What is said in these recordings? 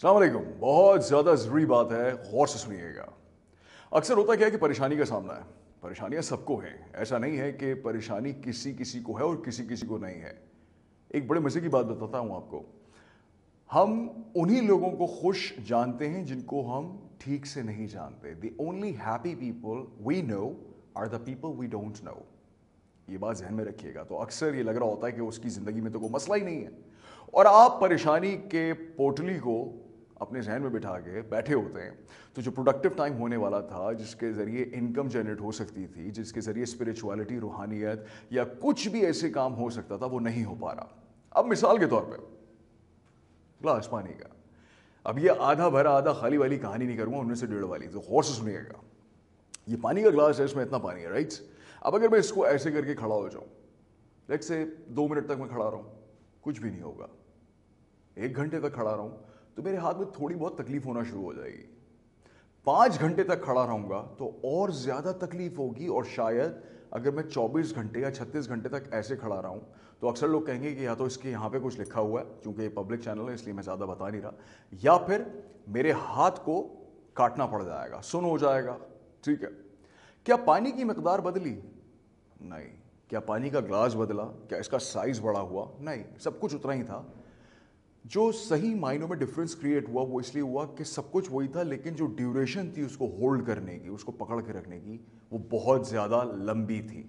अस्सलाम वालेकुम। बहुत ज़्यादा ज़रूरी बात है, गौर से सुनिएगा। अक्सर होता क्या है कि परेशानी का सामना है। परेशानियाँ सबको हैं, ऐसा नहीं है कि परेशानी किसी किसी को है और किसी किसी को नहीं है। एक बड़े मज़े की बात बताता हूँ आपको। हम उन्हीं लोगों को खुश जानते हैं जिनको हम ठीक से नहीं जानते। The only happy people we know are the people we don't know। ये बात ज़हन में रखिएगा। तो अक्सर ये लग रहा होता है कि उसकी ज़िंदगी में तो कोई मसला ही नहीं है और आप परेशानी के पोटली को अपने जहन में बिठा के बैठे होते हैं। तो जो प्रोडक्टिव टाइम होने वाला था, जिसके ज़रिए इनकम जनरेट हो सकती थी, जिसके ज़रिए स्पिरिचुअलिटी, रूहानियत या कुछ भी ऐसे काम हो सकता था, वो नहीं हो पा रहा। अब मिसाल के तौर पे ग्लास पानी का, अब ये आधा भरा आधा खाली वाली कहानी नहीं करूँगा, 19 से 1.5 वाली, तो गौर से सुनिएगा। ये पानी का ग्लास है, इसमें इतना पानी है, राइट। अब अगर मैं इसको ऐसे करके खड़ा हो जाऊँ, लेट्स से 2 मिनट तक मैं खड़ा रहूँ, कुछ भी नहीं होगा। 1 घंटे तक खड़ा रहूँ तो मेरे हाथ में थोड़ी बहुत तकलीफ होना शुरू हो जाएगी। 5 घंटे तक खड़ा रहूँगा तो और ज़्यादा तकलीफ होगी। और शायद अगर मैं 24 घंटे या 36 घंटे तक ऐसे खड़ा रहूँ तो अक्सर लोग कहेंगे कि या तो इसके यहाँ पे कुछ लिखा हुआ है, क्योंकि ये पब्लिक चैनल है इसलिए मैं ज़्यादा बता नहीं रहा, या फिर मेरे हाथ को काटना पड़ जाएगा, सुन्न हो जाएगा। ठीक है, क्या पानी की मकदार बदली? नहीं। क्या पानी का ग्लास बदला? क्या इसका साइज़ बड़ा हुआ? नहीं, सब कुछ उतना ही था। जो सही मायनों में डिफरेंस क्रिएट हुआ वो इसलिए हुआ कि सब कुछ वही था, लेकिन जो ड्यूरेशन थी उसको होल्ड करने की, उसको पकड़ के रखने की, वो बहुत ज़्यादा लंबी थी।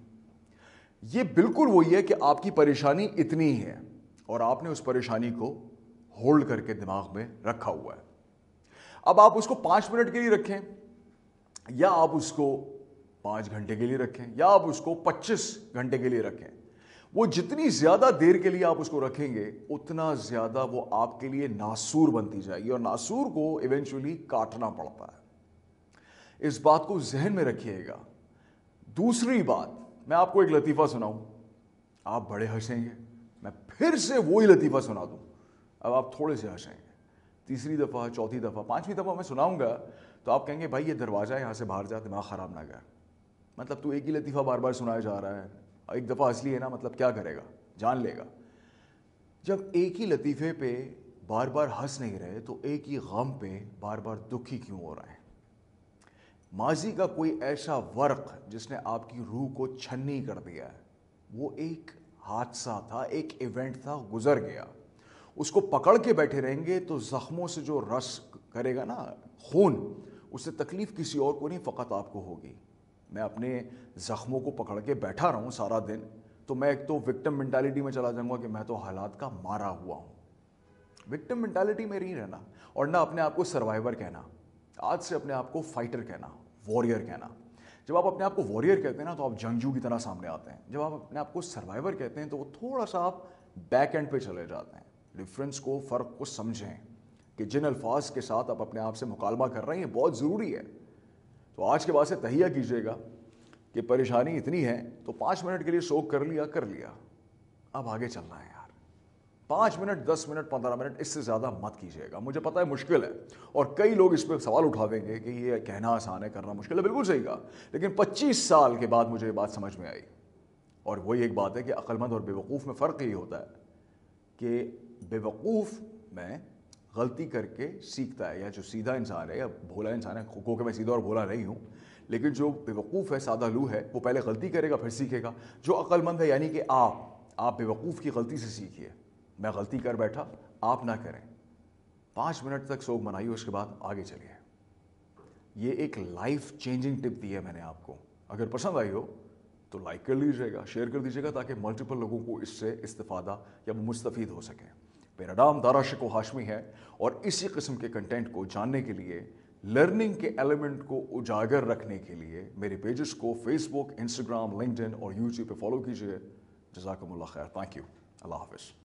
ये बिल्कुल वही है कि आपकी परेशानी इतनी ही है और आपने उस परेशानी को होल्ड करके दिमाग में रखा हुआ है। अब आप उसको 5 मिनट के लिए रखें या आप उसको 5 घंटे के लिए रखें या आप उसको 25 घंटे के लिए रखें, वो जितनी ज्यादा देर के लिए आप उसको रखेंगे उतना ज्यादा वो आपके लिए नासूर बनती जाएगी और नासूर को इवेंचुअली काटना पड़ता है। इस बात को जहन में रखिएगा। दूसरी बात, मैं आपको एक लतीफा सुनाऊं, आप बड़े हंसेंगे। मैं फिर से वही लतीफा सुना दूं, अब आप थोड़े से हंसेंगे। तीसरी दफा, चौथी दफा, 5वीं दफा मैं सुनाऊंगा तो आप कहेंगे भाई ये दरवाजा है, यहां से बाहर जा, दिमाग खराब ना कर। मतलब तू एक ही लतीफा बार बार सुनाया जा रहा है, एक दफ़ा असली है ना, मतलब क्या करेगा, जान लेगा। जब एक ही लतीफ़े पे बार बार हंस नहीं रहे तो एक ही गम पे बार बार दुखी क्यों हो रहे हैं? माजी का कोई ऐसा वर्क जिसने आपकी रूह को छन्नी कर दिया है, वो एक हादसा था, एक इवेंट था, गुजर गया। उसको पकड़ के बैठे रहेंगे तो ज़ख्मों से जो रस करेगा ना खून, उससे तकलीफ़ किसी और को नहीं, फ़कत आपको होगी। मैं अपने ज़ख्मों को पकड़ के बैठा रहूँ सारा दिन तो मैं एक तो विक्टिम मेंटालिटी में चला जाऊँगा कि मैं तो हालात का मारा हुआ हूँ। विक्टिम मेंटालिटी में नहीं रहना और ना अपने आप को सर्वाइवर कहना। आज से अपने आप को फाइटर कहना, वॉरियर कहना। जब आप अपने आप को वॉरियर कहते हैं ना तो आप जंगजू की तरह सामने आते हैं। जब आप अपने आप को सर्वाइवर कहते हैं तो वो थोड़ा सा आप बैक एंड पे चले जाते हैं। डिफरेंस को, फ़र्क को समझें कि जिन अल्फाज के साथ आप अपने आप से मुकालमा कर रहे हैं ये बहुत ज़रूरी है। तो आज के बाद से तहिया कीजिएगा कि परेशानी इतनी है तो 5 मिनट के लिए शोक कर लिया, अब आगे चलना है यार। 5 मिनट, 10 मिनट, 15 मिनट, इससे ज़्यादा मत कीजिएगा। मुझे पता है मुश्किल है और कई लोग इस पर सवाल उठा देंगे कि ये कहना आसान है, करना मुश्किल है। बिल्कुल सही कहा, लेकिन 25 साल के बाद मुझे ये बात समझ में आई। और वही एक बात है कि अक्लमंद और बेवकूफ़ में फ़र्क यही होता है कि बेवकूफ़ में गलती करके सीखता है, या जो सीधा इंसान है या भोला इंसान है, खो के मैं सीधा और भोला नहीं हूँ, लेकिन जो बेवकूफ़ है, सादा लू है, वो पहले गलती करेगा फिर सीखेगा। जो अक्लमंद है यानी कि आप बेवकूफ़ की गलती से सीखिए। मैं गलती कर बैठा, आप ना करें। 5 मिनट तक शोक मनाइए, उसके बाद आगे चलिए। ये एक लाइफ चेंजिंग टिप दी है मैंने आपको। अगर पसंद आई हो तो लाइक कर लीजिएगा, शेयर कर दीजिएगा, ताकि मल्टीपल लोगों को इससे इस्तिफादा या मुस्तफ़ीद हो सके। मेरा नाम दारा शिको हाशमी है और इसी किस्म के कंटेंट को जानने के लिए, लर्निंग के एलिमेंट को उजागर रखने के लिए मेरे पेजेस को फेसबुक, इंस्टाग्राम, लिंक्डइन और यूट्यूब पे फॉलो कीजिए। जज़ाकुमुल्लाह खैर। Thank you. अल्लाह हाफ़िज़।